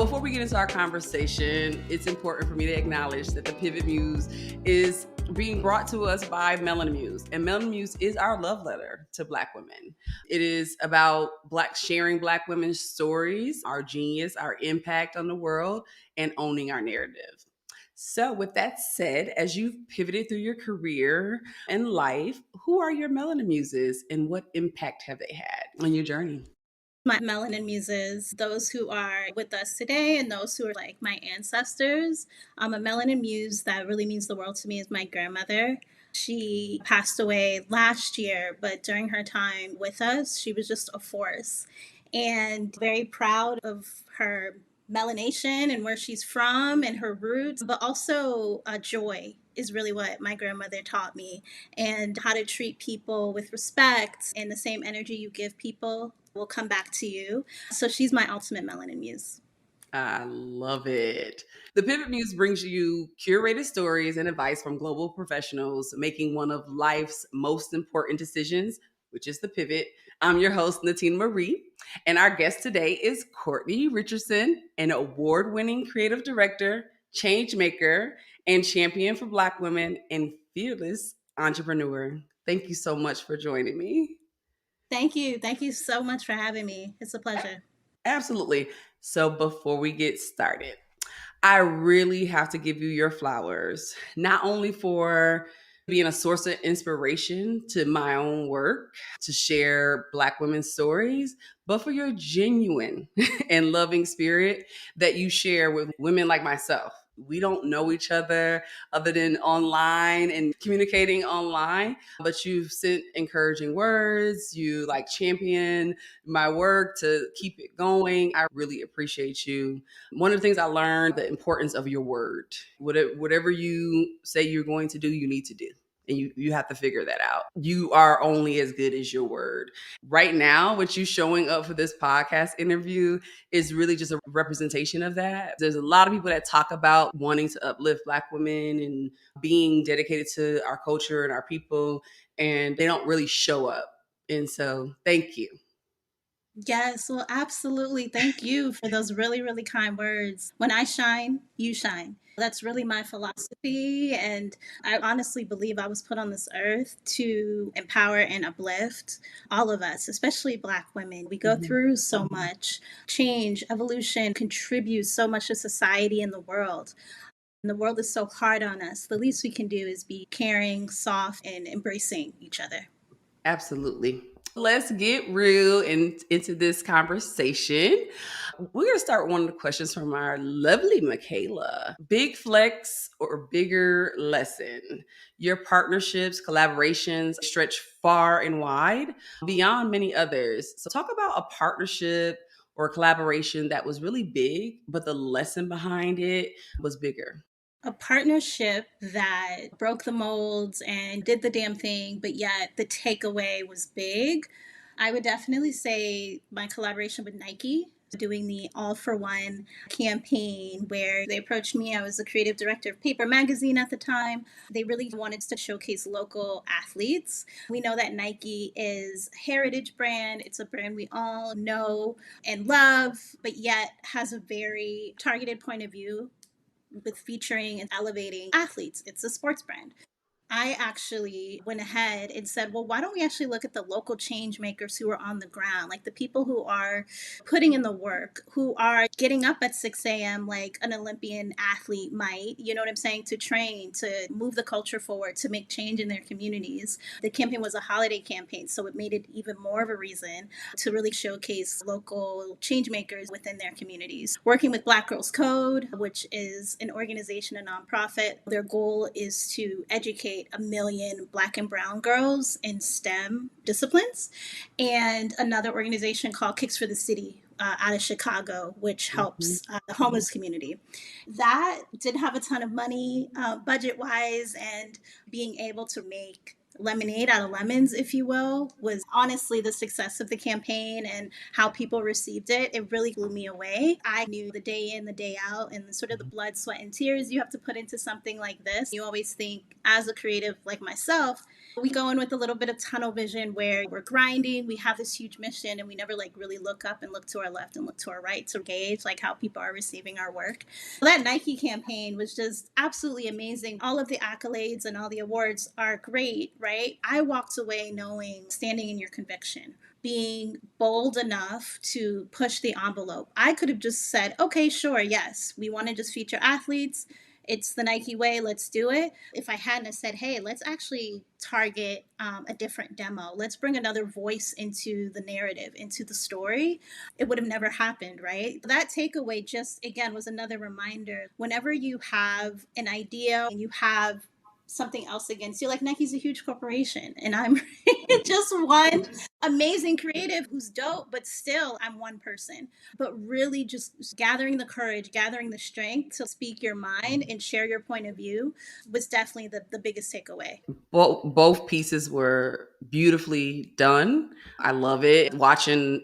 before we get into our conversation, it's important for me to acknowledge that the Pivot Muse is being brought to us by Melanin Muse. And Melanin Muse is our love letter to Black women. It is about sharing Black women's stories, our genius, our impact on the world, and owning our narrative. So with that said, as you've pivoted through your career and life, who are your Melanin Muses and what impact have they had on your journey? My melanin muses, those who are with us today and those who are like my ancestors. A melanin muse that really means the world to me is my grandmother. She passed away last year, but during her time with us, she was just a force. And very proud of her melanation and where she's from and her roots, but also joy is really what my grandmother taught me, and how to treat people with respect and the same energy you give people will come back to you. So she's my ultimate melanin muse. I love it. The Pivot Muse brings you curated stories and advice from global professionals making one of life's most important decisions, which is the pivot. I'm your host, Natina Marie, and our guest today is Courtney Richardson, an award-winning creative director, change maker, and champion for Black women and fearless entrepreneur. Thank you so much for joining me. Thank you. Thank you so much for having me. It's a pleasure. Absolutely. So before we get started, I really have to give you your flowers, not only for being a source of inspiration to my own work, to share Black women's stories, but for your genuine and loving spirit that you share with women like myself. We don't know each other than online and communicating online, but you've sent encouraging words. You like champion my work to keep it going. I really appreciate you. One of the things I learned, the importance of your word. Whatever you say you're going to do, you need to do. And you have to figure that out. You are only as good as your word. Right now, what you showing up for this podcast interview is really just a representation of that. There's a lot of people that talk about wanting to uplift Black women and being dedicated to our culture and our people, and they don't really show up. And so thank you. Yes, well, absolutely. Thank you for those really, really kind words. When I shine, you shine. That's really my philosophy. And I honestly believe I was put on this earth to empower and uplift all of us, especially Black women. We go Mhm. through so much change, evolution, contributes so much to society and the world. And the world is so hard on us. The least we can do is be caring, soft, and embracing each other. Absolutely. Let's get real and into this conversation. We're going to start with one of the questions from our lovely Mikaela. Big flex or bigger lesson? Your partnerships, collaborations stretch far and wide beyond many others. So, talk about a partnership or a collaboration that was really big, but the lesson behind it was bigger. A partnership that broke the molds and did the damn thing, but yet the takeaway was big. I would definitely say my collaboration with Nike, doing the All for One campaign, where they approached me. I was the creative director of Paper Magazine at the time. They really wanted to showcase local athletes. We know that Nike is a heritage brand. It's a brand we all know and love, but yet has a very targeted point of view with featuring and elevating athletes. It's a sports brand. I actually went ahead and said, well, why don't we actually look at the local change makers who are on the ground, like the people who are putting in the work, who are getting up at 6 a.m. like an Olympian athlete might, you know what I'm saying, to train, to move the culture forward, to make change in their communities. The campaign was a holiday campaign, so it made it even more of a reason to really showcase local change makers within their communities. Working with Black Girls Code, which is an organization, a nonprofit, their goal is to educate 1 million Black and Brown girls in STEM disciplines, and another organization called Kicks for the City, out of Chicago, which Mhm. helps the homeless community. That didn't have a ton of money budget wise, and being able to make lemonade out of lemons, if you will, was honestly the success of the campaign and how people received it. It really blew me away. I knew the day in, the day out, and sort of the blood, sweat, and tears you have to put into something like this. You always think, as a creative like myself, we go in with a little bit of tunnel vision where we're grinding, we have this huge mission, and we never like really look up and look to our left and look to our right to gauge like how people are receiving our work. That Nike campaign was just absolutely amazing. All of the accolades and all the awards are great, right? I walked away knowing standing in your conviction, being bold enough to push the envelope. I could have just said, okay, sure, yes, we want to just feature athletes. It's the Nike way, let's do it. If I hadn't have said, hey, let's actually target a different demo, let's bring another voice into the narrative, into the story, it would have never happened, right? That takeaway just, again, was another reminder. Whenever you have an idea and you have something else against you, like Nike's a huge corporation and I'm just one amazing creative who's dope, but still I'm one person. But really just gathering the courage, gathering the strength to speak your mind and share your point of view was definitely the biggest takeaway. Both pieces were beautifully done. I love it. Watching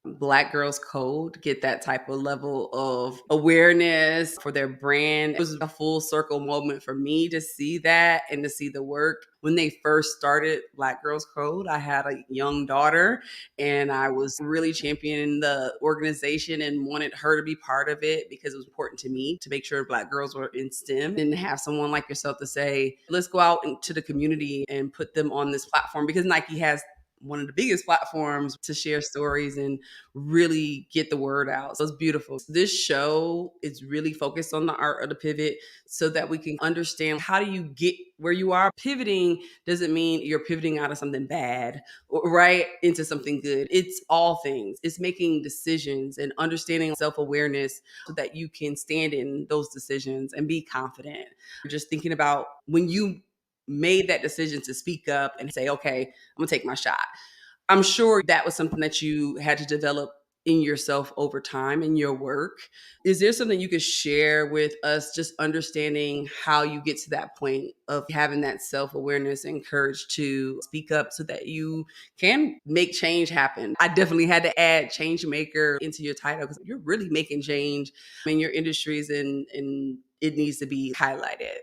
Black Girls Code get that type of level of awareness for their brand. It was a full circle moment for me to see that and to see the work. When they first started Black Girls Code, I had a young daughter and I was really championing the organization and wanted her to be part of it because it was important to me to make sure Black girls were in STEM, and have someone like yourself to say, let's go out into the community and put them on this platform, because Nike has one of the biggest platforms to share stories and really get the word out. So it's beautiful. This show is really focused on the art of the pivot so that we can understand, how do you get where you are. Pivoting doesn't mean you're pivoting out of something bad, right, into something good. It's all things. It's making decisions and understanding self-awareness so that you can stand in those decisions and be confident. Just thinking about when you made that decision to speak up and say, okay, I'm gonna take my shot. I'm sure that was something that you had to develop in yourself over time in your work. Is there something you could share with us, just understanding how you get to that point of having that self-awareness and courage to speak up so that you can make change happen? I definitely had to add change maker into your title because you're really making change in your industries, and it needs to be highlighted.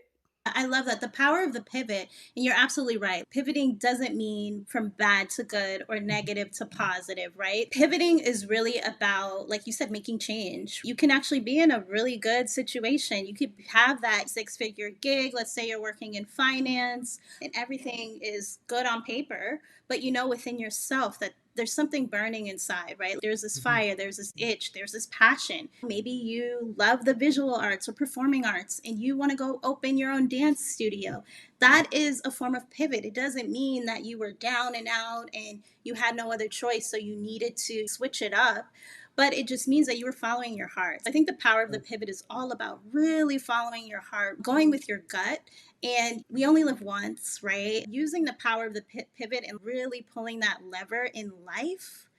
I love that. The power of the pivot. And you're absolutely right. Pivoting doesn't mean from bad to good or negative to positive, right? Pivoting is really about, like you said, making change. You can actually be in a really good situation. You could have that 6-figure gig. Let's say you're working in finance and everything is good on paper, but you know within yourself that there's something burning inside, right? There's this fire, there's this itch, there's this passion. Maybe you love the visual arts or performing arts and you want to go open your own dance studio. That is a form of pivot. It doesn't mean that you were down and out and you had no other choice, so you needed to switch it up. But it just means that you were following your heart. I think the power of the pivot is all about really following your heart, going with your gut, and we only live once, right? Using the power of the pivot and really pulling that lever in life,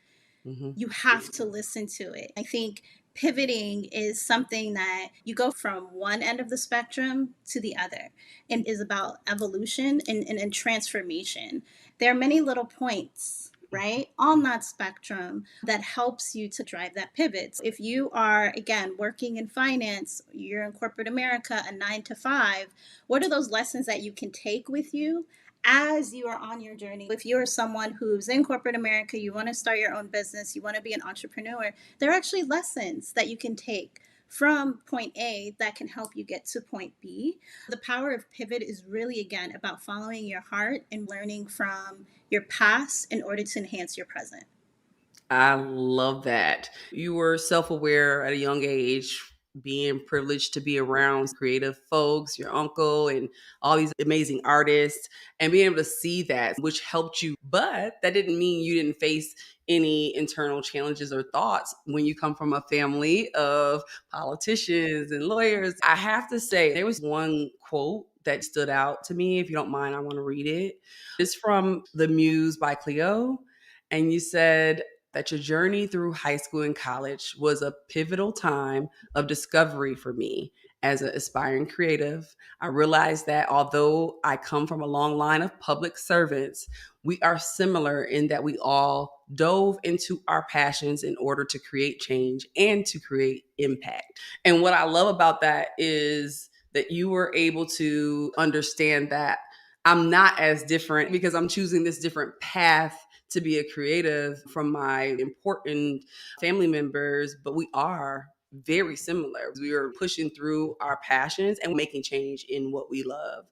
Mhm. you have to listen to it. I think pivoting is something that you go from one end of the spectrum to the other and is about evolution and transformation. There are many little points, right, on that spectrum that helps you to drive that pivot. If you are, again, working in finance, you're in corporate America, a 9 to 5, what are those lessons that you can take with you as you are on your journey? If you're someone who's in corporate America, you want to start your own business, you want to be an entrepreneur, there are actually lessons that you can take from point A that can help you get to point B. The power of pivot is really, again, about following your heart and learning from your past in order to enhance your present. I love that. You were self aware at a young age, being privileged to be around creative folks, your uncle, and all these amazing artists, and being able to see that, which helped you. But that didn't mean you didn't face any internal challenges or thoughts when you come from a family of politicians and lawyers. I have to say, there was one quote that stood out to me. If you don't mind, I want to read it. It's from The Muse by Cleo. And you said, that your journey through high school and college was a pivotal time of discovery for me. as an aspiring creative. I realized that although I come from a long line of public servants, we are similar in that we all dove into our passions in order to create change and to create impact. And what I love about that is that you were able to understand that I'm not as different because I'm choosing this different path to be a creative from my important family members, but we are very similar. We are pushing through our passions and making change in what we love.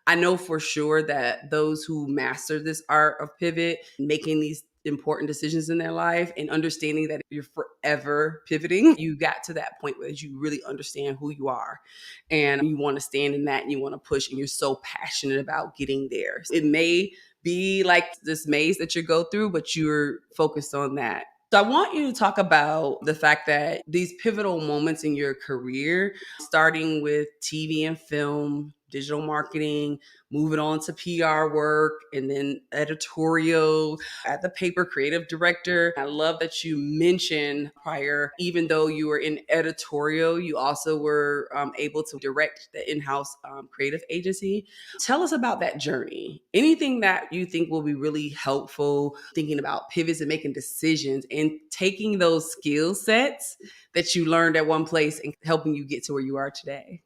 I know for sure that those who master this art of pivot, making these important decisions in their life and understanding that you're forever pivoting, you got to that point where you really understand who you are and you want to stand in that and you want to push and you're so passionate about getting there. It may be like this maze that you go through, but you're focused on that. So I want you to talk about the fact that these pivotal moments in your career, starting with TV and film, digital marketing, moving on to PR work, and then editorial at the paper, creative director. I love that you mentioned prior, even though you were in editorial, you also were able to direct the in-house creative agency. Tell us about that journey. Anything that you think will be really helpful thinking about pivots and making decisions and taking those skill sets that you learned at one place and helping you get to where you are today.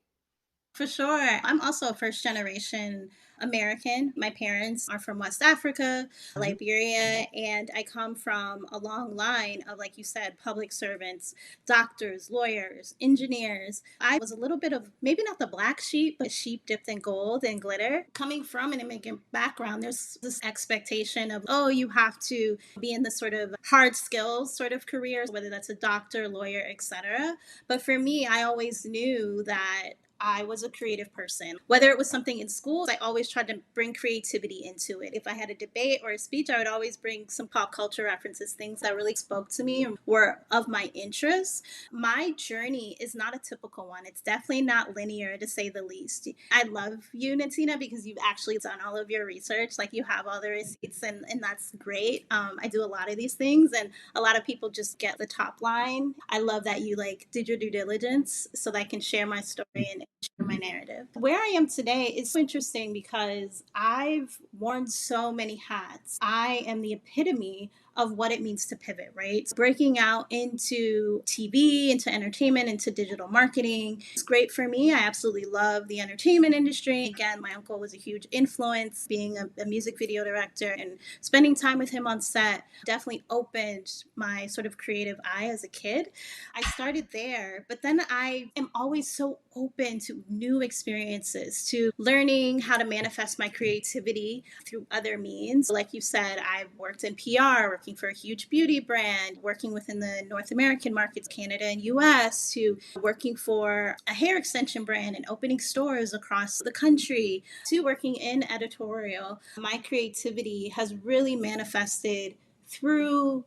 For sure. I'm also a first generation American. My parents are from West Africa, Liberia, and I come from a long line of, like you said, public servants, doctors, lawyers, engineers. I was a little bit of maybe not the black sheep, but sheep dipped in gold and glitter. Coming from an immigrant background, there's this expectation of, oh, you have to be in this sort of hard skills sort of careers, whether that's a doctor, lawyer, etc. But for me, I always knew that I was a creative person. Whether it was something in school, I always tried to bring creativity into it. If I had a debate or a speech, I would always bring some pop culture references, things that really spoke to me and were of my interest. My journey is not a typical one. It's definitely not linear, to say the least. I love you, Natina, because you've actually done all of your research. Like, you have all the receipts, and that's great. I do a lot of these things, and a lot of people just get the top line. I love that you did your due diligence so that I can share my story and share my narrative. Where I am today is so interesting because I've worn so many hats. I am the epitome of what it means to pivot, right? So breaking out into TV, into entertainment, into digital marketing. It's great for me. I absolutely love the entertainment industry. Again, my uncle was a huge influence, being a music video director, and spending time with him on set definitely opened my sort of creative eye as a kid. I started there, but then I am always so open to new experiences, to learning how to manifest my creativity through other means. Like you said, I've worked in PR, working for a huge beauty brand, working within the North American markets, Canada and US, to working for a hair extension brand and opening stores across the country, to working in editorial. My creativity has really manifested through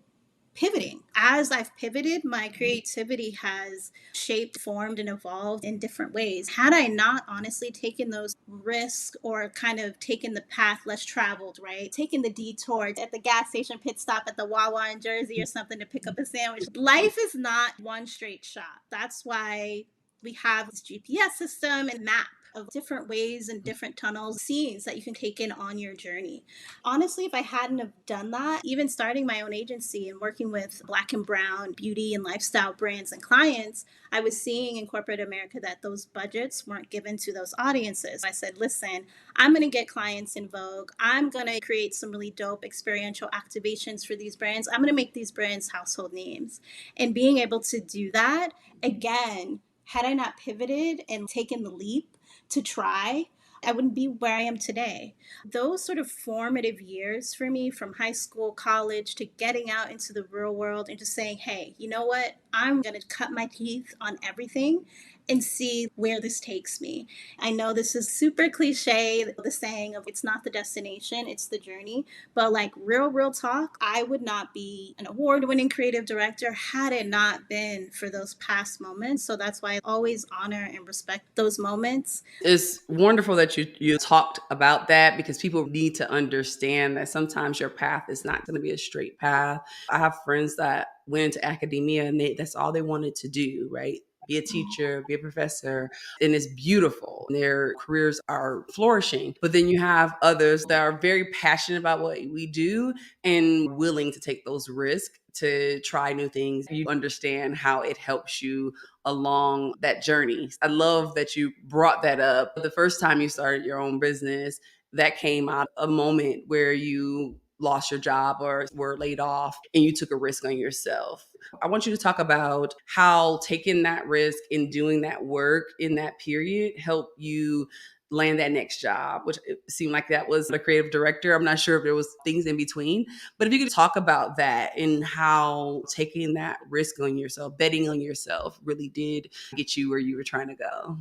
pivoting. As I've pivoted, my creativity has shaped, formed, and evolved in different ways. Had I not honestly taken those risks or kind of taken the path less traveled, right? Taking the detour at the gas station pit stop at the Wawa in Jersey or something to pick up a sandwich. Life is not one straight shot. That's why we have this GPS system and map of different ways and different tunnels, scenes that you can take in on your journey. Honestly, if I hadn't have done that, even starting my own agency and working with Black and brown beauty and lifestyle brands and clients, I was seeing in corporate America that those budgets weren't given to those audiences. I said, listen, I'm going to get clients in Vogue. I'm going to create some really dope experiential activations for these brands. I'm going to make these brands household names. And being able to do that, again, had I not pivoted and taken the leap to try, I wouldn't be where I am today. Those sort of formative years for me, from high school, college, to getting out into the real world and just saying, hey, you know what? I'm going to cut my teeth on everything and see where this takes me. I know this is super cliche, the saying of it's not the destination, it's the journey. But like real talk, I would not be an award-winning creative director had it not been for those past moments. So that's why I always honor and respect those moments. It's wonderful that you talked about that because people need to understand that sometimes your path is not going to be a straight path. I have friends that went into academia and that's all they wanted to do, right? be a teacher, be a professor, and it's beautiful. Their careers are flourishing. But then you have others that are very passionate about what we do and willing to take those risks to try new things. You understand how it helps you along that journey. I love that you brought that up. The first time you started your own business, that came out a moment where you lost your job or were laid off and you took a risk on yourself. I want you to talk about how taking that risk and doing that work in that period helped you land that next job, which it seemed like that was a creative director. I'm not sure if there was things in between, but if you could talk about that and how taking that risk on yourself, betting on yourself really did get you where you were trying to go.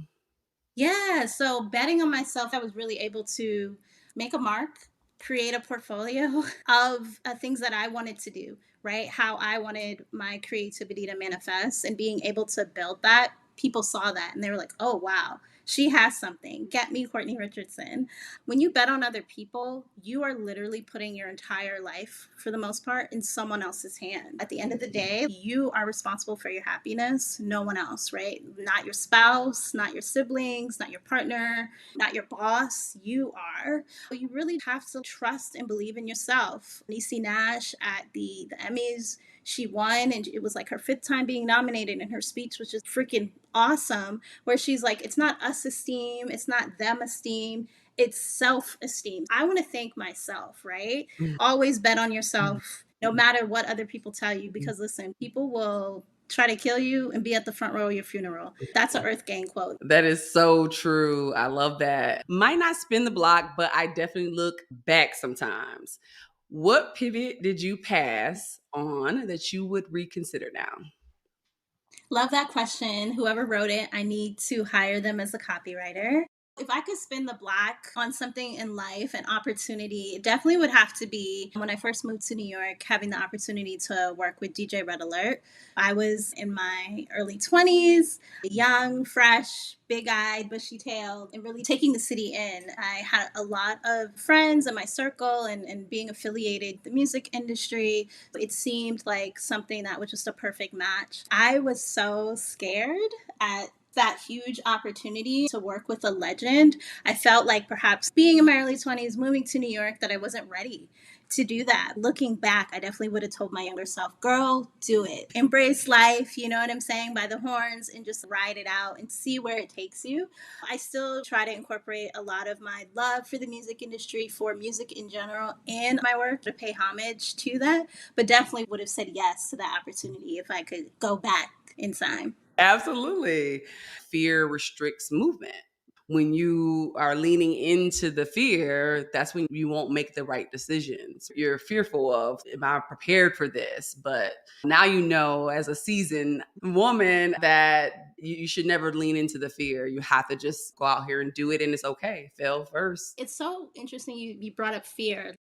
Yeah, so betting on myself, I was really able to make a mark, create a portfolio of things that I wanted to do, right? How I wanted my creativity to manifest and being able to build that. People saw that and they were like, oh, wow, she has something. Get me Courtney Richardson. When you bet on other people, you are literally putting your entire life, for the most part, in someone else's hand. At the end of the day, you are responsible for your happiness, no one else, right? Not your spouse, not your siblings, not your partner, not your boss. You are. You really have to trust and believe in yourself. Niecy Nash at the Emmys, she won and it was like her fifth time being nominated, and her speech was just freaking awesome, where she's like, it's not us esteem, it's not them esteem, it's self-esteem. I want to thank myself, right? Always bet on yourself no matter what other people tell you, because listen, people will try to kill you and be at the front row of your funeral. That's an Earth Gang quote. That is so true. I love that. Might not spin the block, but I definitely look back sometimes. What pivot did you pass on that you would reconsider now? Love that question. Whoever wrote it, I need to hire them as a copywriter. If I could spin the block on something in life, an opportunity, it definitely would have to be when I first moved to New York, having the opportunity to work with DJ Red Alert. I was in my early 20s, young, fresh, big eyed, bushy tailed, and really taking the city in. I had a lot of friends in my circle and being affiliated with the music industry. It seemed like something that was just a perfect match. I was so scared at that huge opportunity to work with a legend. I felt like perhaps being in my early 20s, moving to New York, that I wasn't ready to do that. Looking back, I definitely would have told my younger self, girl, do it. Embrace life, you know what I'm saying, by the horns, and just ride it out and see where it takes you. I still try to incorporate a lot of my love for the music industry, for music in general, in my work to pay homage to that, but definitely would have said yes to that opportunity if I could go back in time. Absolutely. Fear restricts movement. When you are leaning into the fear, that's when you won't make the right decisions. You're fearful of, am I prepared for this? But now you know, as a seasoned woman, that you should never lean into the fear. You have to just go out here and do it, and it's okay. Fail first. It's so interesting you brought up fear.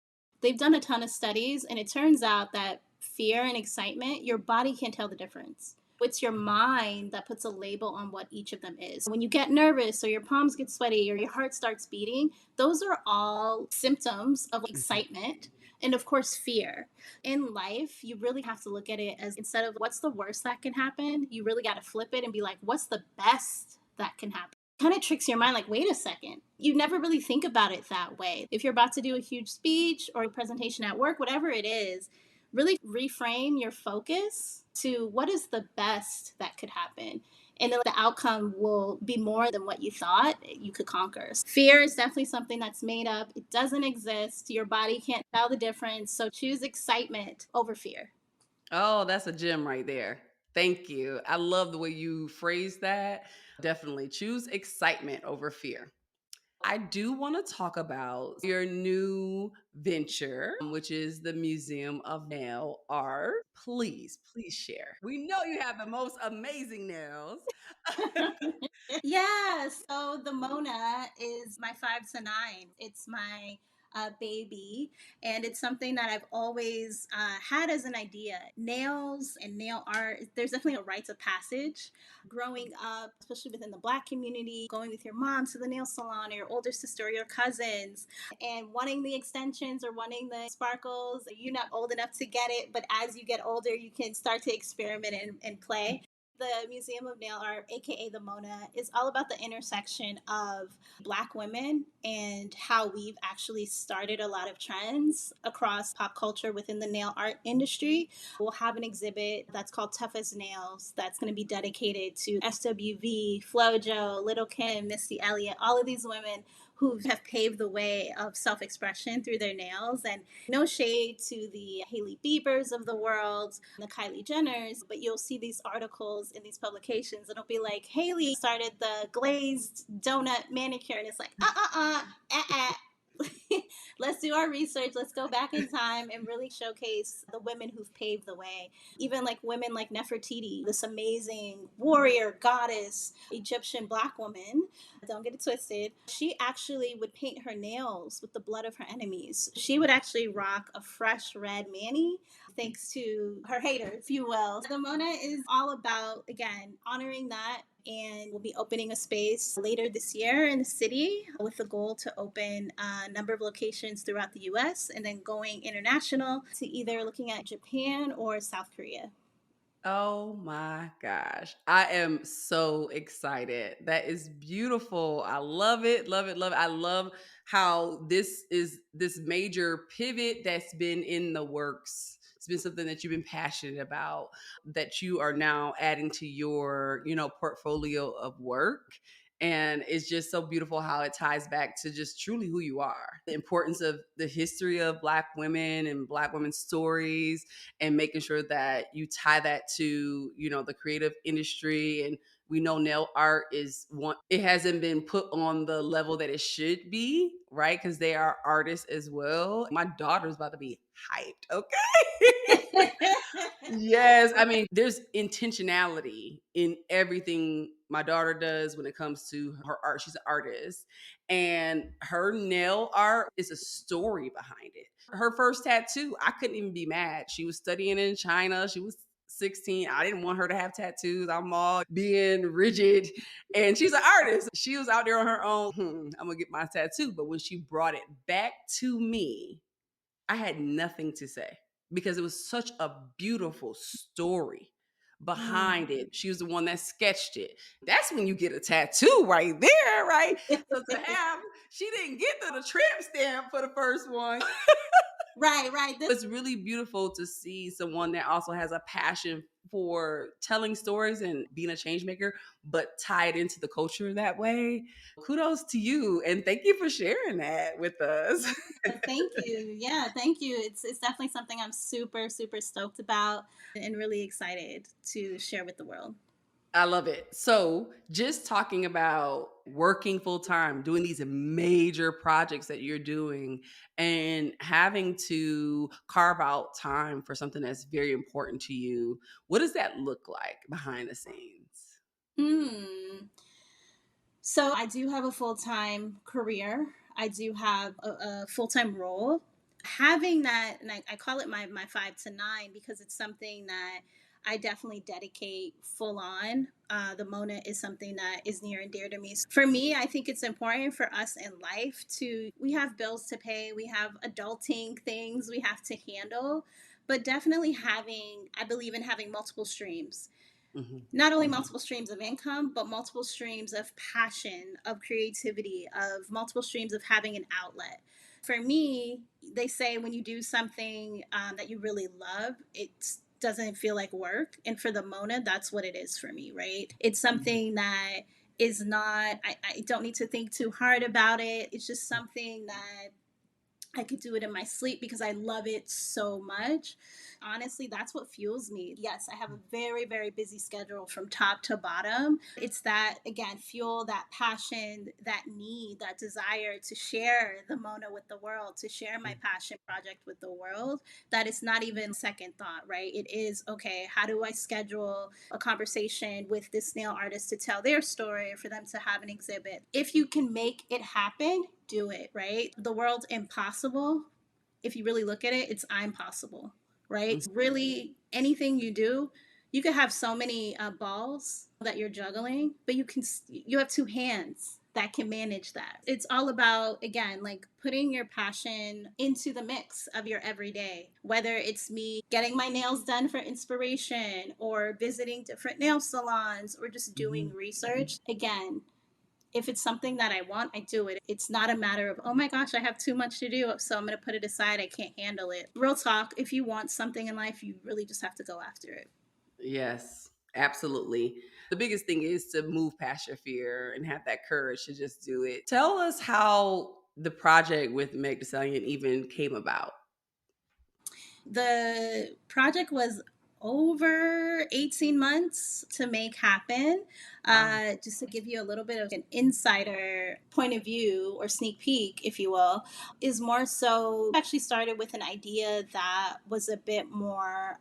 They've done a ton of studies, and it turns out that fear and excitement, your body can't tell the difference. It's your mind that puts a label on what each of them is. When you get nervous or your palms get sweaty or your heart starts beating, those are all symptoms of excitement and, of course, fear. In life, you really have to look at it as, instead of what's the worst that can happen, you really got to flip it and be like, what's the best that can happen? Kind of tricks your mind, like, wait a second, you never really think about it that way. If you're about to do a huge speech or a presentation at work, whatever it is, really reframe your focus to what is the best that could happen, and then the outcome will be more than what you thought you could conquer. Fear is definitely something that's made up. It doesn't exist. Your body can't tell the difference, so choose excitement over fear. Oh, that's a gem right there. Thank you. I love the way you phrase that. Definitely choose excitement over fear. I do want to talk about your new venture, which is the Museum of Nail Art. Please share. We know you have the most amazing nails. Yeah, so the Mona is my 5 to 9. It's my baby, and it's something that I've always had as an idea. Nails and nail art, there's definitely a rite of passage. Growing up, especially within the Black community, going with your mom to the nail salon or your older sister or your cousins, and wanting the extensions or wanting the sparkles. You're not old enough to get it, but as you get older, you can start to experiment and play. The Museum of Nail Art, aka the Mona, is all about the intersection of Black women and how we've actually started a lot of trends across pop culture within the nail art industry. We'll have an exhibit that's called Tough as Nails that's going to be dedicated to SWV, FloJo, Little Kim, Missy Elliott, all of these women who have paved the way of self expression through their nails. And no shade to the Hailey Biebers of the world, the Kylie Jenners, but you'll see these articles in these publications and it'll be like, Hailey started the glazed donut manicure. And it's like, let's do our research. Let's go back in time and really showcase the women who've paved the way. Even like women like Nefertiti, this amazing warrior, goddess, Egyptian Black woman. Don't get it twisted. She actually would paint her nails with the blood of her enemies. She would actually rock a fresh red mani thanks to her haters, if you will. The Mona is all about, again, honoring that, and we'll be opening a space later this year in the city with the goal to open a number of locations throughout the US and then going international to either looking at Japan or South Korea. Oh my gosh. I am so excited. That is beautiful. I love it. Love it. Love it. I love how this is this major pivot that's been in the works. It's been something that you've been passionate about, that you are now adding to your, portfolio of work. And it's just so beautiful how it ties back to just truly who you are. The importance of the history of Black women and Black women's stories, and making sure that you tie that to, the creative industry. And we know nail art is one, it hasn't been put on the level that it should be, right? Because they are artists as well. My daughter's about to be hyped, okay? Yes, I mean, there's intentionality in everything my daughter does when it comes to her art. She's an artist, and her nail art is a story behind it. Her first tattoo, I couldn't even be mad. She was studying in China. She was 16. I didn't want her to have tattoos. I'm all being rigid. And she's an artist. She was out there on her own. I'm going to get my tattoo. But when she brought it back to me, I had nothing to say because it was such a beautiful story behind it. She was the one that sketched it. That's when you get a tattoo right there, right? So to have, she didn't get the tramp stamp for the first one. Right. It's really beautiful to see someone that also has a passion for telling stories and being a change maker, but tie it into the culture that way. Kudos to you. And thank you for sharing that with us. Thank you. Yeah, thank you. It's definitely something I'm super, super stoked about and really excited to share with the world. I love it. So, just talking about working full time, doing these major projects that you're doing, and having to carve out time for something that's very important to you, what does that look like behind the scenes? Hmm. So I do have a full time career. I do have a full time role. Having that, and I call it my 5 to 9 because it's something that I definitely dedicate full on. The Mona is something that is near and dear to me. For me, I think it's important for us in life we have bills to pay, we have adulting things we have to handle, but definitely I believe in having multiple streams, Mhm. not only multiple streams of income, but multiple streams of passion, of creativity, of multiple streams of having an outlet. For me, they say when you do something that you really love, it doesn't feel like work. And for the Mona, that's what it is for me, right? It's something that is not, I don't need to think too hard about it. It's just something that I could do it in my sleep because I love it so much. Honestly, that's what fuels me. Yes, I have a very, very busy schedule from top to bottom. It's that, again, fuel, that passion, that need, that desire to share the Mona with the world, to share my passion project with the world. That is not even second thought, right? It is, okay, how do I schedule a conversation with this nail artist to tell their story or for them to have an exhibit? If you can make it happen, do it, right? The world's impossible. If you really look at it, it's I'm possible, right? Mhm. Really, anything you do, You could have so many balls that you're juggling, but you have two hands that can manage that. It's all about, again, like putting your passion into the mix of your everyday, whether it's me getting my nails done for inspiration or visiting different nail salons or just doing Mhm. research. Again, if it's something that I want, I do it. It's not a matter of, oh my gosh, I have too much to do, so I'm going to put it aside. I can't handle it. Real talk, if you want something in life, you really just have to go after it. Yes, absolutely. The biggest thing is to move past your fear and have that courage to just do it. Tell us how the project with Meg Thee Stallion even came about. The project was over 18 months to make happen. Wow. Just to give you a little bit of an insider point of view or sneak peek, if you will, is more so actually started with an idea that was a bit more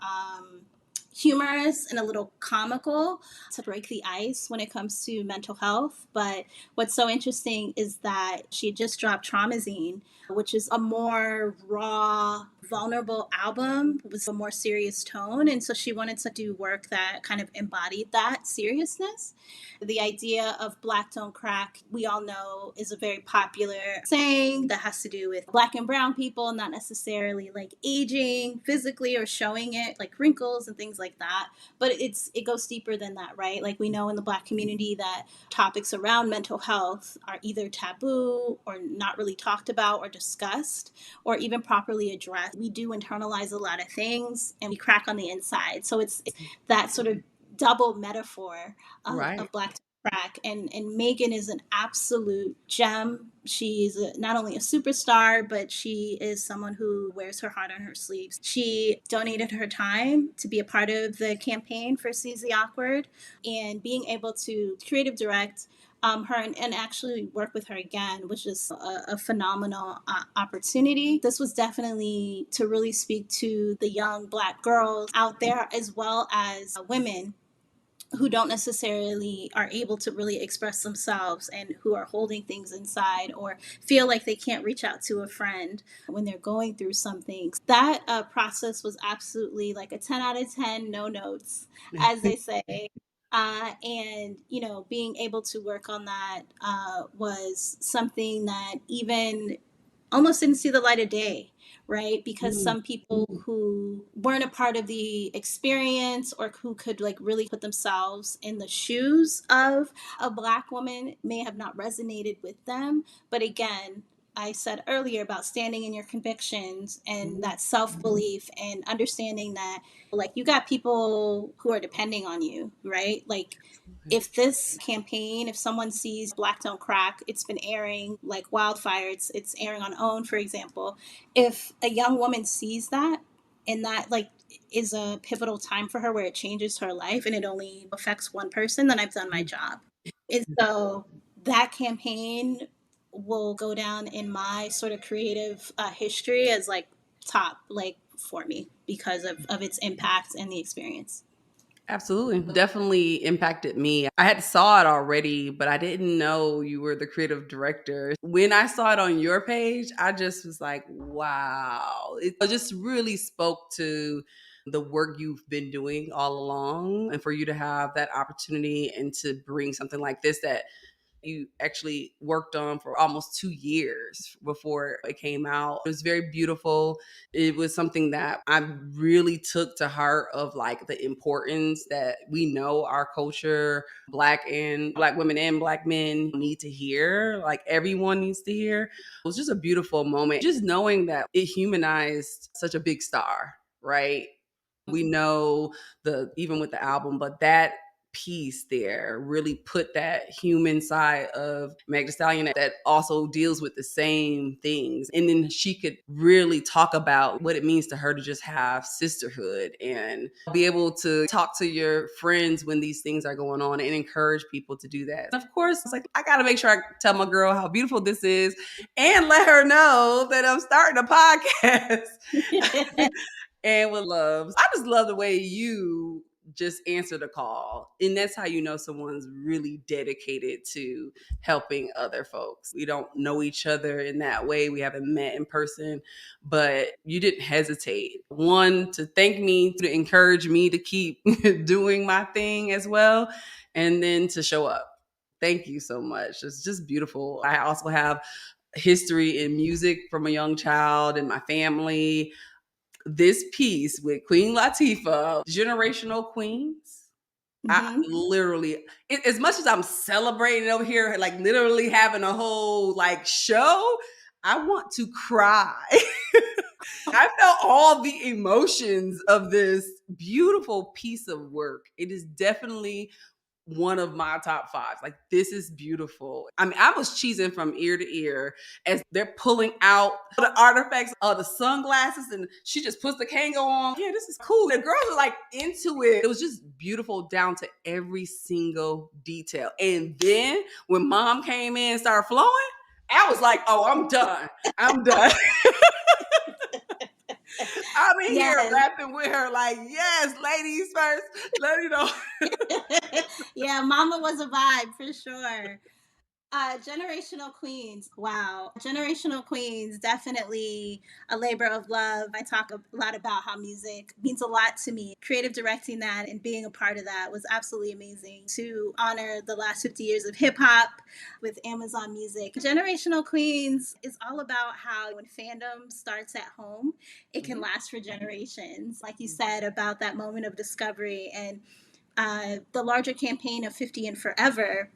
humorous and a little comical to break the ice when it comes to mental health. But what's so interesting is that she just dropped Traumazine, which is a more raw, vulnerable album with a more serious tone. And so she wanted to do work that kind of embodied that seriousness. The idea of Black don't crack, we all know, is a very popular saying that has to do with Black and brown people, not necessarily like aging physically or showing it, like wrinkles and things like that. But it goes deeper than that, right? Like we know in the Black community that topics around mental health are either taboo or not really talked about or discussed or even properly addressed. We do internalize a lot of things and we crack on the inside. So it's that sort of double metaphor Right. of Black crack. And Megan is an absolute gem. She's not only a superstar, but she is someone who wears her heart on her sleeves. She donated her time to be a part of the campaign for Seize the Awkward, and being able to creative direct her and actually work with her again was just a phenomenal opportunity. This was definitely to really speak to the young Black girls out there as well as women who don't necessarily are able to really express themselves and who are holding things inside or feel like they can't reach out to a friend when they're going through something. That process was absolutely like a 10 out of 10, no notes, as they say. And being able to work on that was something that even almost didn't see the light of day, right? Because Mm. some people who weren't a part of the experience or who could like really put themselves in the shoes of a Black woman may have not resonated with them. But again, I said earlier about standing in your convictions and Mhm. that self belief and understanding that, like, you got people who are depending on you, right? Like, if this campaign, if someone sees Black Don't Crack, it's been airing like wildfire, it's airing on OWN, for example. If a young woman sees that and that like is a pivotal time for her where it changes her life and it only affects one person, then I've done my job. And so that campaign will go down in my sort of creative history as like top, like for me because of its impact and the experience. Absolutely. Definitely impacted me. I had saw it already, but I didn't know you were the creative director. When I saw it on your page, I just was like, wow. It just really spoke to the work you've been doing all along, and for you to have that opportunity and to bring something like this that you actually worked on for almost 2 years before it came out. It was very beautiful. It was something that I really took to heart, of like the importance that we know our culture, Black women and Black men need to hear, like everyone needs to hear. It was just a beautiful moment. Just knowing that it humanized such a big star, right? We know the even with the album, but that piece there really put that human side of Meg Thee Stallion that also deals with the same things. And then she could really talk about what it means to her to just have sisterhood and be able to talk to your friends when these things are going on and encourage people to do that. And of course, it's like, I got to make sure I tell my girl how beautiful this is and let her know that I'm starting a podcast. And with loves, I just love the way you just answer the call. And that's how you know someone's really dedicated to helping other folks. We don't know each other in that way. We haven't met in person, but you didn't hesitate. One, to thank me, to encourage me to keep doing my thing as well, and then to show up. Thank you so much. It's just beautiful. I also have history in music from a young child in my family. This piece with Queen Latifah, Generational Queens. I Mm-hmm. literally, as much as I'm celebrating over here, like literally having a whole like show, I want to cry. I felt all the emotions of this beautiful piece of work. It is definitely one of my top fives. Like, this is beautiful. I mean, I was cheesing from ear to ear as they're pulling out the artifacts of the sunglasses, and she just puts the Kango on. Yeah, this is cool. The girls are like into it. It was just beautiful down to every single detail. And then when mom came in and started flowing, I was like, oh, I'm done. I'm done. I'm in here Yes. rapping with her, like, yes, ladies first. Let you know. Yeah, Mama was a vibe for sure. Generational Queens. Wow. Generational Queens, definitely a labor of love. I talk a lot about how music means a lot to me. Creative directing that and being a part of that was absolutely amazing to honor the last 50 years of hip hop with Amazon Music. Generational Queens is all about how when fandom starts at home, it can last for generations. Like you said about that moment of discovery and the larger campaign of 50 and Forever,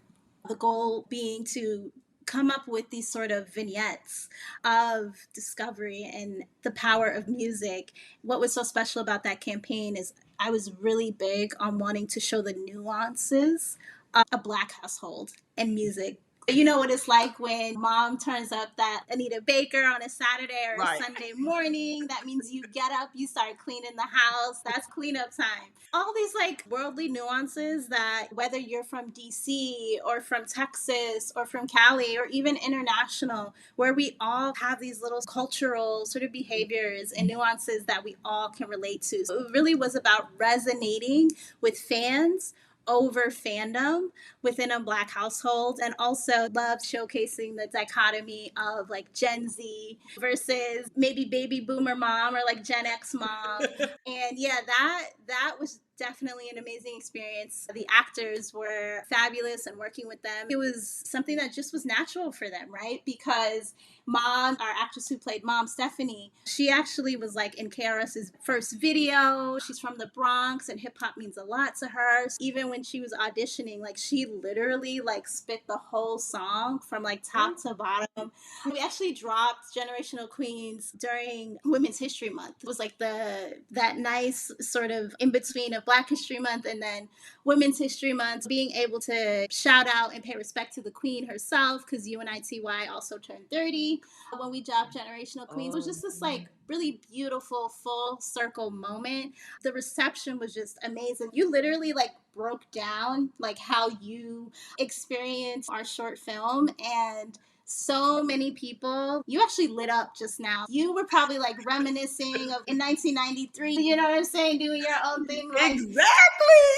the goal being to come up with these sort of vignettes of discovery and the power of music. What was so special about that campaign is I was really big on wanting to show the nuances of a Black household and music. You know what it's like when mom turns up that Anita Baker on a Saturday or a Right. Sunday morning. That means you get up, you start cleaning the house. That's cleanup time. All these like worldly nuances that whether you're from DC or from Texas or from Cali or even international, where we all have these little cultural sort of behaviors and nuances that we all can relate to. So it really was about resonating with fans over fandom within a Black household, and also love showcasing the dichotomy of like Gen Z versus maybe baby boomer mom or like Gen X mom. And yeah, that was definitely an amazing experience. The actors were fabulous, and working with them, it was something that just was natural for them, right? Because mom, our actress who played mom, Stephanie, she actually was like in KRS's first video. She's from the Bronx and hip hop means a lot to her. Even when she was auditioning, like she literally like spit the whole song from like top to bottom. We actually dropped Generational Queens during Women's History Month. It was like that nice sort of in between of Black History Month and then Women's History Month, being able to shout out and pay respect to the Queen herself, because UNITY also turned 30 when we dropped Generational Queens. It was just this like really beautiful full circle moment. The reception was just amazing. You literally like broke down like how you experienced our short film, and so many people, you actually lit up just now. You were probably like reminiscing of in 1993, you know what I'm saying, doing your own thing. Like, Exactly.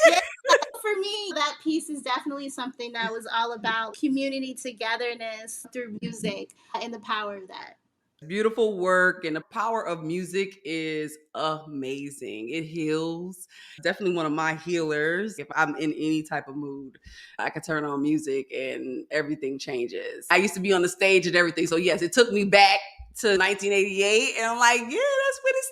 yeah, for me, that piece is definitely something that was all about community togetherness through music and the power of that. Beautiful work, and the power of music is amazing. It heals. Definitely one of my healers. If I'm in any type of mood, I can turn on music and everything changes. I used to be on the stage and everything. So yes, it took me back to 1988, and I'm like, yeah, that's when it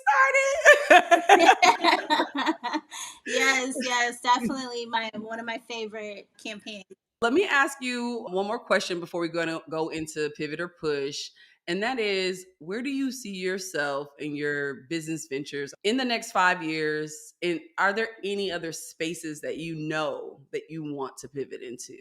started. Yes, yes, definitely my one of my favorite campaigns. Let me ask you one more question before we go into pivot or push. And that is, where do you see yourself in your business ventures in the next 5 years? And are there any other spaces that you know that you want to pivot into?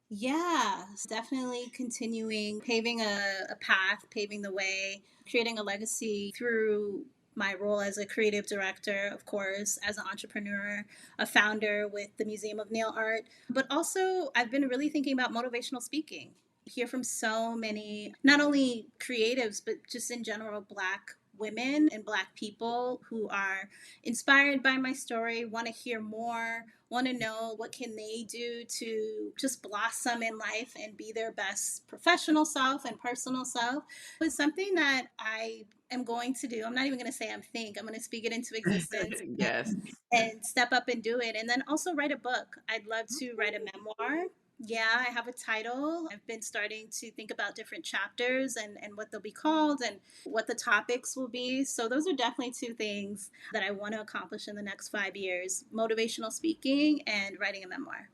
Yeah, definitely continuing, paving a path, paving the way, creating a legacy through my role as a creative director, of course, as an entrepreneur, a founder with the Museum of Nail Art. But also, I've been really thinking about motivational speaking. I hear from so many, not only creatives, but just in general, Black women and Black people who are inspired by my story, want to hear more, want to know what can they do to just blossom in life and be their best professional self and personal self. It's something that I am going to do. I'm not even going to say I'm going to speak it into existence Yes. and step up and do it. And then also write a book. I'd love to write a memoir. Yeah, I have a title. I've been starting to think about different chapters and what they'll be called and what the topics will be. So, those are definitely two things that I want to accomplish in the next 5 years: motivational speaking and writing a memoir.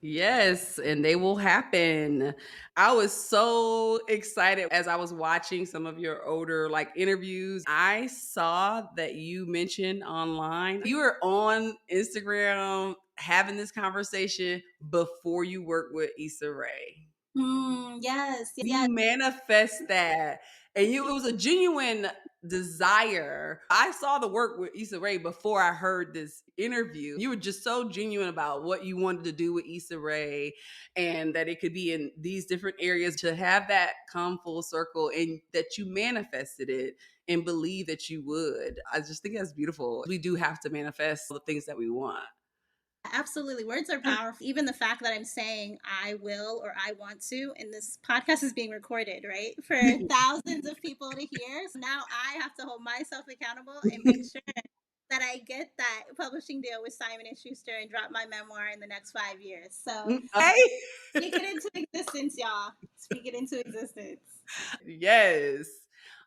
Yes, and they will happen. I was so excited as I was watching some of your older interviews. I saw that you mentioned online you were on Instagram having this conversation before you worked with Issa Rae. Yes, You manifest that. And it was a genuine desire. I saw the work with Issa Rae before I heard this interview. You were just so genuine about what you wanted to do with Issa Rae and that it could be in these different areas to have that come full circle and that you manifested it and believe that you would. I just think that's beautiful. We do have to manifest the things that we want. absolutely. Words are powerful. Even the fact that I'm saying I will or I want to, and this podcast is being recorded, right? For thousands of people to hear. So now I have to hold myself accountable and make sure that I get that publishing deal with Simon and Schuster and drop my memoir in the next 5 years. So Okay. speak it into existence, y'all. Speak it into existence. Yes.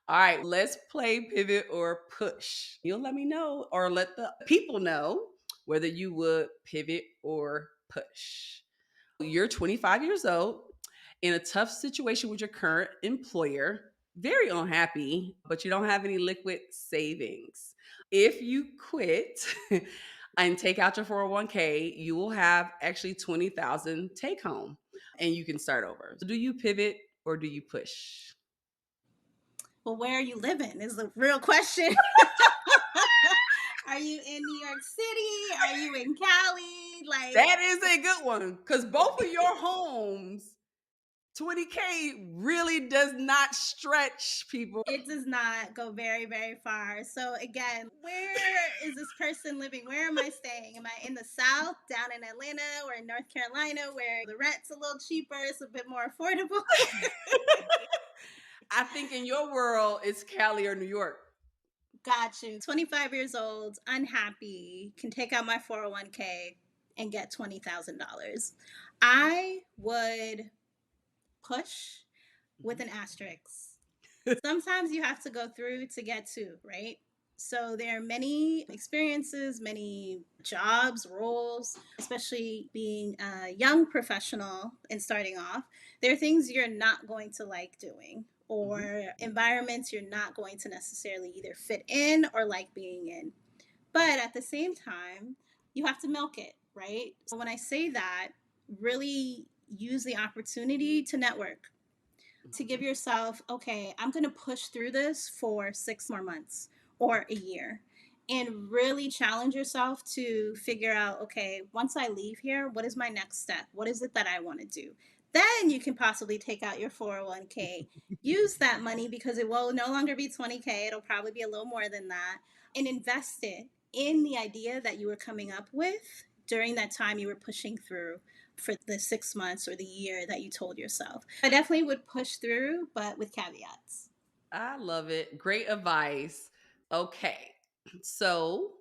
All right, let's play pivot or push. You'll let me know or let the people know whether you would pivot or push. You're 25 years old in a tough situation with your current employer, very unhappy, but you don't have any liquid savings. If you quit and take out your 401k, you will have actually 20,000 take home and you can start over. So do you pivot or do you push? Well, where are you living is the real question. Are you in New York City? Are you in Cali? Like, That is a good one because both of your homes, 20K really does not stretch people. it does not go very, very far. So, again, where is this person living? Where am I staying? Am I in the South, down in Atlanta, or in North Carolina, where the rent's a little cheaper, it's a bit more affordable? I think in your world, it's Cali or New York. Got you. 25 years old, unhappy, can take out my 401k and get $20,000. I would push with an asterisk. Sometimes you have to go through to get to, right? So there are many experiences, many jobs, roles, especially being a young professional and starting off. There are things you're not going to like doing or environments you're not going to necessarily either fit in or like being in. But at the same time, you have to milk it, right? So when I say that, really use the opportunity to network, to give yourself, okay, I'm going to push through this for 6 more months or a year, and really challenge yourself to figure out, okay, once I leave here, what is my next step? What is it that I want to do? Then you can possibly take out your 401k, use that money because it will no longer be 20K, it'll probably be a little more than that, and invest it in the idea that you were coming up with during that time you were pushing through for the 6 months or the year that you told yourself. I definitely would push through, but with caveats. I love it. Great advice. Okay. So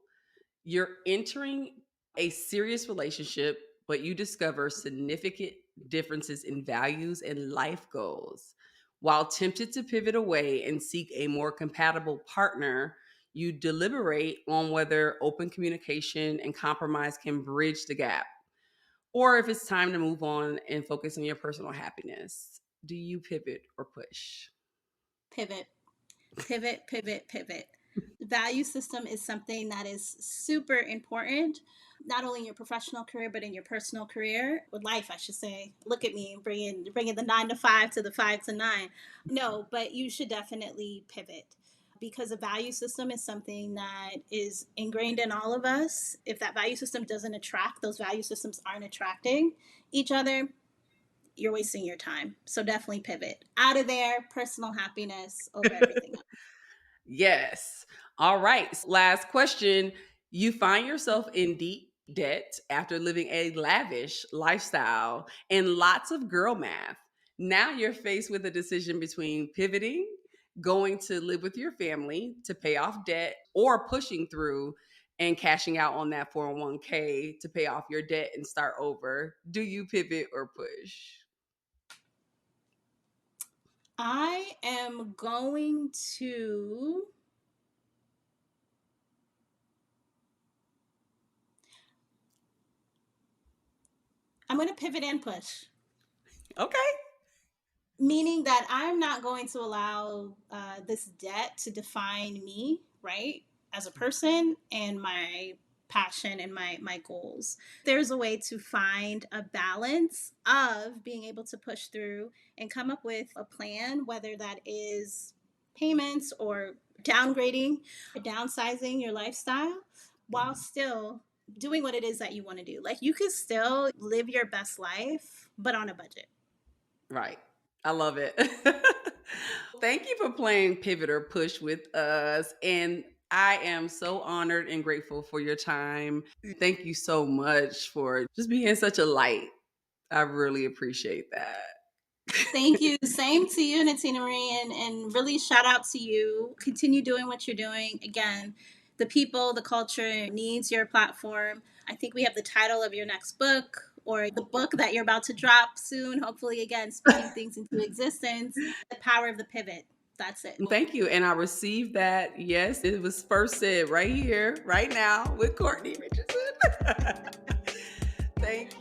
you're entering a serious relationship, but you discover significant differences in values and life goals. While tempted to pivot away and seek a more compatible partner, you deliberate on whether open communication and compromise can bridge the gap, or if it's time to move on and focus on your personal happiness. Do you pivot or push? Pivot, pivot, pivot, pivot. The value system is something that is super important, not only in your professional career, but in your personal career, with life, I should say. Look at me, bringing the 9 to 5 to the 5 to 9. No, but you should definitely pivot because a value system is something that is ingrained in all of us. If that value system doesn't attract, those value systems aren't attracting each other, you're wasting your time. So definitely pivot out of there, personal happiness over everything else. Yes. All right. Last question. You find yourself in deep debt after living a lavish lifestyle and lots of girl math. Now you're faced with a decision between pivoting, going to live with your family to pay off debt, or pushing through and cashing out on that 401k to pay off your debt and start over. Do you pivot or push? I am going to. I'm going to pivot and push. Okay. Meaning that I'm not going to allow this debt to define me, right, as a person and my passion and my goals. There's a way to find a balance of being able to push through and come up with a plan, whether that is payments or downgrading or downsizing your lifestyle while still doing what it is that you want to do. Like you could still live your best life, but on a budget. Right. I love it. Thank you for playing Pivot or Push with us. And I am so honored and grateful for your time. Thank you so much for just being such a light. I really appreciate that. Thank you. Same to you, Natina Marie, and really shout out to you. Continue doing what you're doing. Again, the people, the culture needs your platform. I think we have the title of your next book or the book that you're about to drop soon. Hopefully, again, speaking things into existence. The power of the pivot. That's it. Thank you. And I received that. Yes, it was first said right here, right now with Courtney Richardson. Thank you.